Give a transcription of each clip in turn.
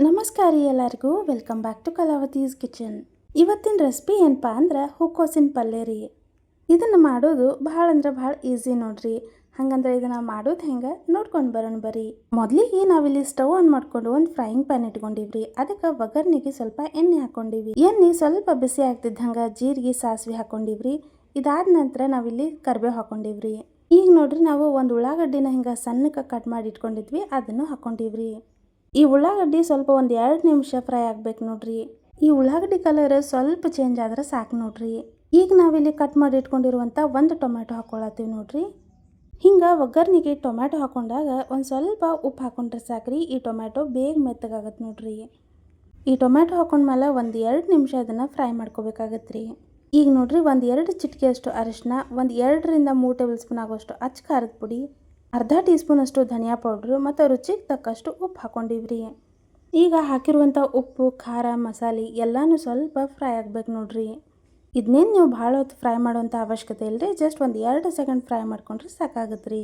ನಮಸ್ಕಾರ ಎಲ್ಲರಿಗೂ welcome back to Kalavathi's kitchen. ಇವತ್ತಿನ ರೆಸಿಪಿ ಏನಪ್ಪಾ ಅಂದ್ರೆ ಹೂಕೋಸಿನ ಪಲ್ಯ ರೀ. ಇದನ್ನು ಮಾಡೋದು ಭಾಳ ಅಂದ್ರೆ ಭಾಳ ಈಸಿ ನೋಡ್ರಿ. ಹಂಗಂದ್ರೆ ಇದನ್ನು ಮಾಡೋದು ಹೆಂಗೆ ನೋಡ್ಕೊಂಡು ಬರೋಣ ಬರ್ರಿ. ಮೊದಲಿಗೆ ನಾವಿಲ್ಲಿ ಸ್ಟವ್ ಆನ್ ಮಾಡ್ಕೊಂಡು ಒಂದು ಫ್ರೈಯಿಂಗ್ ಪ್ಯಾನ್ ಇಟ್ಕೊಂಡಿವ್ರಿ. ಅದಕ್ಕೆ ಒಗ್ಗರ್ನಿಗೆ ಸ್ವಲ್ಪ ಎಣ್ಣೆ ಹಾಕೊಂಡಿವಿ. ಎಣ್ಣೆ ಸ್ವಲ್ಪ ಬಿಸಿ ಆಗ್ತಿದ್ದಂಗೆ ಜೀರಿಗೆ ಸಾಸಿವೆ ಹಾಕೊಂಡಿವ್ರಿ. ಇದಾದ ನಂತರ ನಾವಿಲ್ಲಿ ಕರಿಬೇವು ಹಾಕೊಂಡಿವ್ರಿ. ಈಗ ನೋಡ್ರಿ ನಾವು ಒಂದು ಉಳ್ಳಾಗಡ್ಡಿನ ಹಿಂಗೆ ಸಣ್ಣಕ್ಕೆ ಕಟ್ ಮಾಡಿ ಇಟ್ಕೊಂಡಿದ್ವಿ, ಅದನ್ನು ಹಾಕೊಂಡಿವ್ರಿ. ಈ ಉಳ್ಳಾಗಡ್ಡಿ ಸ್ವಲ್ಪ ಒಂದು 2 ನಿಮಿಷ ಫ್ರೈ ಆಗ್ಬೇಕು ನೋಡ್ರಿ. ಈ ಉಳ್ಳಾಗಡ್ಡಿ ಕಲರ್ ಸ್ವಲ್ಪ ಚೇಂಜ್ ಆದ್ರೆ ಸಾಕು ನೋಡ್ರಿ. ಈಗ ನಾವಿಲ್ಲಿ ಕಟ್ ಮಾಡಿ ಇಟ್ಕೊಂಡಿರುವಂಥ ಒಂದು ಟೊಮ್ಯಾಟೊ ಹಾಕೊಳತ್ತೀವಿ ನೋಡ್ರಿ. ಹಿಂಗೆ ಒಗ್ಗರ್ನಿಗೆ ಟೊಮ್ಯಾಟೊ ಹಾಕೊಂಡಾಗ ಒಂದು ಸ್ವಲ್ಪ ಉಪ್ಪು ಹಾಕೊಂಡ್ರೆ ಸಾಕ್ರಿ. ಈ ಟೊಮ್ಯಾಟೊ ಬೇಗ ಮೆತ್ತಗಾಗತ್ತೆ ನೋಡ್ರಿ. ಈ ಟೊಮ್ಯಾಟೊ ಹಾಕೊಂಡ್ಮೇಲೆ ಒಂದು 2 ನಿಮಿಷ ಅದನ್ನು ಫ್ರೈ ಮಾಡ್ಕೋಬೇಕಾಗತ್ತೆ ರೀ. ಈಗ ನೋಡ್ರಿ ಒಂದು 2 ಚಿಟಿಕೆಯಷ್ಟು ಅರಿಶಿನ, ಒಂದು 2ರಿಂದ 3 ಟೇಬಲ್ ಸ್ಪೂನ್ ಆಗೋಷ್ಟು ಅಚ್ಚ ಖಾರದ ಪುಡಿ, ಅರ್ಧ ಟೀ ಸ್ಪೂನ್ ಅಷ್ಟು ಧನಿಯಾ ಪೌಡ್ರು ಮತ್ತು ರುಚಿಗೆ ತಕ್ಕಷ್ಟು ಉಪ್ಪು ಹಾಕೊಂಡಿವ್ರಿ. ಈಗ ಹಾಕಿರುವಂಥ ಉಪ್ಪು, ಖಾರ, ಮಸಾಲೆ ಎಲ್ಲನೂ ಸ್ವಲ್ಪ ಫ್ರೈ ಆಗ್ಬೇಕು ನೋಡ್ರಿ. ಇದನ್ನೇನು ನೀವು ಭಾಳ ಹೊತ್ತು ಫ್ರೈ ಮಾಡೋವಂಥ ಅವಶ್ಯಕತೆ ಇಲ್ಲರಿ. ಜಸ್ಟ್ ಒಂದು 2 ಸೆಕೆಂಡ್ ಫ್ರೈ ಮಾಡ್ಕೊಂಡ್ರೆ ಸಾಕಾಗತ್ತೆ ರೀ.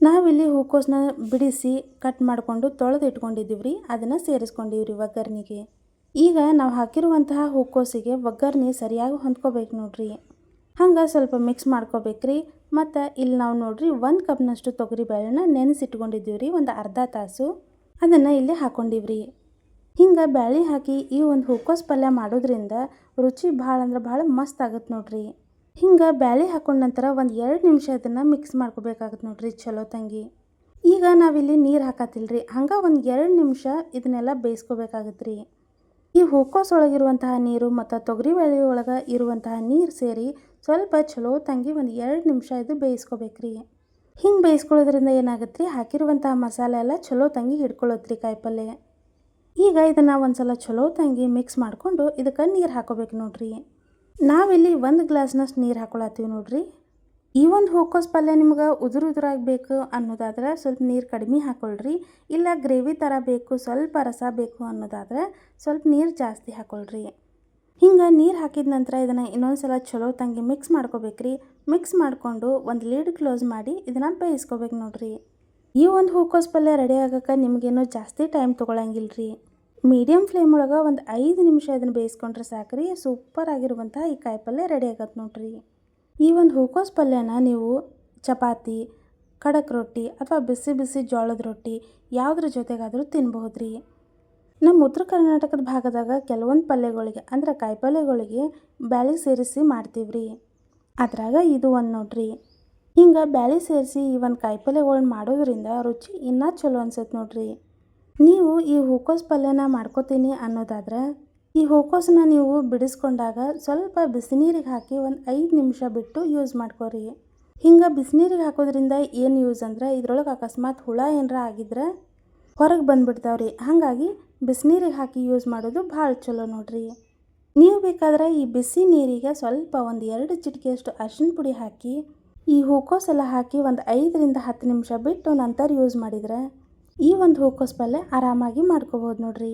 ನಾವಿಲ್ಲಿ ಹೂಕೋಸನ್ನ ಬಿಡಿಸಿ ಕಟ್ ಮಾಡಿಕೊಂಡು ತೊಳೆದು ಇಟ್ಕೊಂಡಿದ್ದೀವಿ. ಅದನ್ನು ಸೇರಿಸ್ಕೊಂಡಿವ್ರಿ ಒಗ್ಗರ್ನಿಗೆ. ಈಗ ನಾವು ಹಾಕಿರುವಂತಹ ಹೂಕೋಸಿಗೆ ಒಗ್ಗರ್ನಿ ಸರಿಯಾಗಿ ಹೊಂದ್ಕೋಬೇಕು ನೋಡ್ರಿ. ಹಂಗೆ ಸ್ವಲ್ಪ ಮಿಕ್ಸ್ ಮಾಡ್ಕೋಬೇಕ್ರಿ. ಮತ್ತು ಇಲ್ಲಿ ನಾವು ನೋಡ್ರಿ 1 ಕಪ್ನಷ್ಟು ತೊಗರಿ ಬೇಳೆನ ನೆನೆಸಿಟ್ಕೊಂಡಿದ್ದೀವಿ ರೀ, ಒಂದು ಅರ್ಧ ತಾಸು. ಅದನ್ನು ಇಲ್ಲಿ ಹಾಕೊಂಡಿವ್ರಿ. ಹಿಂಗೆ ಬ್ಯಾಳೆ ಹಾಕಿ ಈ ಒಂದು ಹೂಕೋಸು ಪಲ್ಯ ಮಾಡೋದ್ರಿಂದ ರುಚಿ ಭಾಳ ಅಂದ್ರೆ ಭಾಳ ಮಸ್ತ್ ಆಗುತ್ತೆ ನೋಡ್ರಿ. ಹಿಂಗೆ ಬ್ಯಾಳೆ ಹಾಕೊಂಡ ನಂತರ ಒಂದು 2 ನಿಮಿಷ ಇದನ್ನು ಮಿಕ್ಸ್ ಮಾಡ್ಕೋಬೇಕಾಗತ್ತೆ ನೋಡ್ರಿ ಚಲೋ ತಂಗಿ. ಈಗ ನಾವಿಲ್ಲಿ ನೀರು ಹಾಕತ್ತಿಲ್ರಿ. ಹಂಗೆ ಒಂದು 2 ನಿಮಿಷ ಇದನ್ನೆಲ್ಲ ಬೇಯಿಸ್ಕೋಬೇಕಾಗತ್ತೆ ರೀ. ಈ ಹೂಕೋಸು ಒಳಗಿರುವಂತಹ ನೀರು ಮತ್ತು ತೊಗರಿ ಬೇಳೆ ಒಳಗೆ ಇರುವಂತಹ ನೀರು ಸೇರಿ ಸ್ವಲ್ಪ ಚಲೋ ತಂಗಿ ಒಂದು 2 ನಿಮಿಷ ಇದು ಬೇಯಿಸ್ಕೋಬೇಕ್ರಿ. ಹಿಂಗೆ ಬೇಯಿಸ್ಕೊಳ್ಳೋದ್ರಿಂದ ಏನಾಗುತ್ತೆ ರೀ, ಹಾಕಿರುವಂತಹ ಮಸಾಲೆ ಎಲ್ಲ ಚಲೋ ತಂಗಿ ಹಿಡ್ಕೊಳ್ಳುತ್ತೆ ರೀ ಕಾಯಿಪಲ್ಲೆ. ಈಗ ಇದನ್ನು ಒಂದು ಸಲ ಚಲೋ ತಂಗಿ ಮಿಕ್ಸ್ ಮಾಡಿಕೊಂಡು ಇದಕ್ಕೆ ನೀರು ಹಾಕೋಬೇಕು ನೋಡ್ರಿ. ನಾವಿಲ್ಲಿ 1 ಗ್ಲಾಸ್ನಷ್ಟು ನೀರು ಹಾಕೊಳತ್ತೀವಿ ನೋಡ್ರಿ. ಈ ಒಂದು ಹೂಕೋಸು ಪಲ್ಯ ನಿಮ್ಗೆ ಉದುರಾಗಿ ಬೇಕು ಅನ್ನೋದಾದ್ರೆ ಸ್ವಲ್ಪ ನೀರು ಕಡಿಮೆ ಹಾಕೊಳ್ರಿ. ಇಲ್ಲ ಗ್ರೇವಿ ಥರ ಬೇಕು, ಸ್ವಲ್ಪ ರಸ ಬೇಕು ಅನ್ನೋದಾದ್ರೆ ಸ್ವಲ್ಪ ನೀರು ಜಾಸ್ತಿ ಹಾಕೊಳ್ರಿ. ಹಿಂಗೆ ನೀರು ಹಾಕಿದ ನಂತರ ಇದನ್ನು ಇನ್ನೊಂದು ಸಲ ಚಲೋ ತಂಗಿ ಮಿಕ್ಸ್ ಮಾಡ್ಕೋಬೇಕ್ರಿ. ಮಿಕ್ಸ್ ಮಾಡಿಕೊಂಡು ಒಂದು ಲೀಡ್ ಕ್ಲೋಸ್ ಮಾಡಿ ಇದನ್ನು ಬೇಯಿಸ್ಕೋಬೇಕು ನೋಡ್ರಿ. ಈ ಒಂದು ಹೂಕೋಸು ಪಲ್ಯ ರೆಡಿ ಆಗೋಕ್ಕೆ ನಿಮಗೇನು ಜಾಸ್ತಿ ಟೈಮ್ ತೊಗೊಳಂಗಿಲ್ಲ ರೀ. ಮೀಡಿಯಮ್ ಫ್ಲೇಮ್ ಒಳಗೆ ಒಂದು 5 ನಿಮಿಷ ಇದನ್ನು ಬೇಯಿಸ್ಕೊಂಡ್ರೆ ಸಾಕ್ರಿ. ಸೂಪರ್ ಆಗಿರುವಂಥ ಈ ಕಾಯಿಪಲ್ಯ ರೆಡಿ ಆಗತ್ತೆ ನೋಡ್ರಿ. ಈ ಒಂದು ಹೂಕೋಸು ಪಲ್ಯನ ನೀವು ಚಪಾತಿ, ಖಡಕ್ ರೊಟ್ಟಿ ಅಥವಾ ಬಿಸಿ ಬಿಸಿ ಜೋಳದ ರೊಟ್ಟಿ ಯಾವುದ್ರ ಜೊತೆಗಾದರೂ ತಿನ್ಬಹುದು ರೀ. ನಮ್ಮ ಉತ್ತರ ಕರ್ನಾಟಕದ ಭಾಗದಾಗ ಕೆಲವೊಂದು ಪಲ್ಯಗಳಿಗೆ ಅಂದ್ರೆ ಕಾಯಿಪಲ್ಯಗಳಿಗೆ ಬ್ಯಾಳೆ ಸೇರಿಸಿ ಮಾಡ್ತೀವಿ ರೀ. ಅದ್ರಾಗ ಇದು ಒಂದು ನೋಡ್ರಿ. ಹಿಂಗೆ ಬ್ಯಾಳೆ ಸೇರಿಸಿ ಈ ಒಂದು ಕಾಯಿಪಲ್ಯಗಳನ್ನ ಮಾಡೋದ್ರಿಂದ ರುಚಿ ಇನ್ನೂ ಚಲೋ ಅನ್ಸುತ್ತೆ ನೋಡ್ರಿ. ನೀವು ಈ ಹೂಕೋಸು ಪಲ್ಯನ ಮಾಡ್ಕೋತೀನಿ ಅನ್ನೋದಾದ್ರೆ ಈ ಹೂಕೋಸನ್ನ ನೀವು ಬಿಡಿಸ್ಕೊಂಡಾಗ ಸ್ವಲ್ಪ ಬಿಸಿನೀರಿಗೆ ಹಾಕಿ ಒಂದು 5 ನಿಮಿಷ ಬಿಟ್ಟು ಯೂಸ್ ಮಾಡ್ಕೋರಿ. ಹಿಂಗೆ ಬಿಸಿನೀರಿಗೆ ಹಾಕೋದ್ರಿಂದ ಏನು ಯೂಸ್ ಅಂದ್ರೆ ಇದ್ರೊಳಗೆ ಅಕಸ್ಮಾತ್ ಹುಳ ಏನಾರ ಆಗಿದ್ರೆ ಹೊರಗೆ ಬಂದುಬಿಡ್ತಾವ್ರಿ. ಹಾಗಾಗಿ ಬಿಸಿನೀರಿಗೆ ಹಾಕಿ ಯೂಸ್ ಮಾಡೋದು ಭಾಳ ಚಲೋ ನೋಡ್ರಿ. ನೀವು ಬೇಕಾದ್ರೆ ಈ ಬಿಸಿ ನೀರಿಗೆ ಸ್ವಲ್ಪ ಒಂದು 2 ಚಿಟಿಕೆಯಷ್ಟು ಅರಿಶಿನ ಪುಡಿ ಹಾಕಿ ಈ ಹೂಕೋಸೆಲ್ಲ ಹಾಕಿ ಒಂದು 5ರಿಂದ 10 ನಿಮಿಷ ಬಿಟ್ಟು ನಂತರ ಯೂಸ್ ಮಾಡಿದ್ರೆ ಈ ಒಂದು ಹೂಕೋಸು ಪಲ್ಯ ಆರಾಮಾಗಿ ಮಾಡ್ಕೋಬೋದು ನೋಡ್ರಿ.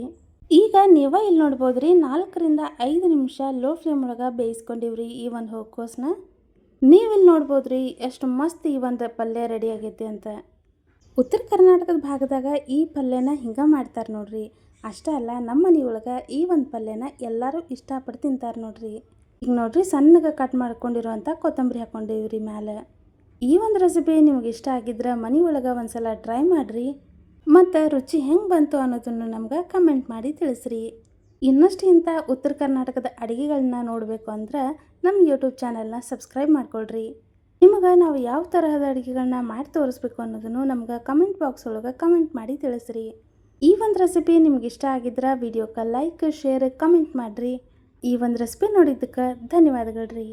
ಈಗ ನೀವೇ ಇಲ್ಲಿ ನೋಡ್ಬೋದು ರೀ, 4ರಿಂದ 5 ನಿಮಿಷ ಲೋ ಫ್ಲೇಮ್ ಒಳಗೆ ಬೇಯಿಸ್ಕೊಂಡಿವ್ರಿ ಈ ಒಂದು ಹೂಕೋಸನ್ನ. ನೀವಿಲ್ಲಿ ನೋಡ್ಬೋದು ರೀ ಎಷ್ಟು ಮಸ್ತ್ ಈ ಒಂದು ಪಲ್ಯ ರೆಡಿ ಆಗೈತಿ ಅಂತ. ಉತ್ತರ ಕರ್ನಾಟಕದ ಭಾಗದಾಗ ಈ ಪಲ್ಯನ ಹಿಂಗೆ ಮಾಡ್ತಾರೆ ನೋಡ್ರಿ. ಅಷ್ಟೇ ಅಲ್ಲ, ನಮ್ಮ ಮನೆ ಒಳಗೆ ಈ ಒಂದು ಪಲ್ಯನ ಎಲ್ಲರೂ ಇಷ್ಟಪಟ್ಟು ತಿಂತಾರೆ ನೋಡ್ರಿ. ಈಗ ನೋಡ್ರಿ ಸಣ್ಣಗೆ ಕಟ್ ಮಾಡ್ಕೊಂಡಿರುವಂಥ ಕೊತ್ತಂಬರಿ ಹಾಕೊಂಡಿವ್ರಿ ಮ್ಯಾಲೆ. ಈ ಒಂದು ರೆಸಿಪಿ ನಿಮ್ಗೆ ಇಷ್ಟ ಆಗಿದ್ರೆ ಮನೆ ಒಳಗೆ ಒಂದು ಸಲ ಟ್ರೈ ಮಾಡಿರಿ. ಮತ್ತು ರುಚಿ ಹೆಂಗೆ ಬಂತು ಅನ್ನೋದನ್ನು ನಮ್ಗೆ ಕಮೆಂಟ್ ಮಾಡಿ ತಿಳಿಸ್ರಿ. ಇನ್ನಷ್ಟು ಇಂಥ ಉತ್ತರ ಕರ್ನಾಟಕದ ಅಡುಗೆಗಳನ್ನ ನೋಡಬೇಕು ಅಂದ್ರೆ ನಮ್ಮ ಯೂಟ್ಯೂಬ್ ಚಾನಲ್ನ ಸಬ್ಸ್ಕ್ರೈಬ್ ಮಾಡ್ಕೊಳ್ರಿ. ನಿಮಗೆ ನಾವು ಯಾವ ತರಹದ ಅಡುಗೆಗಳನ್ನ ಮಾಡಿ ತೋರಿಸ್ಬೇಕು ಅನ್ನೋದನ್ನು ನಮ್ಗೆ ಕಮೆಂಟ್ ಬಾಕ್ಸ್ ಒಳಗೆ ಕಮೆಂಟ್ ಮಾಡಿ ತಿಳಿಸ್ರಿ. ಈ ಒಂದು ರೆಸಿಪಿ ನಿಮ್ಗೆ ಇಷ್ಟ ಆಗಿದ್ರೆ ವಿಡಿಯೋಕ್ಕೆ ಲೈಕ್, ಶೇರ್, ಕಮೆಂಟ್ ಮಾಡಿರಿ. ಈ ಒಂದು ರೆಸಿಪಿ ನೋಡಿದ್ದಕ್ಕೆ ಧನ್ಯವಾದಗಳು ರೀ.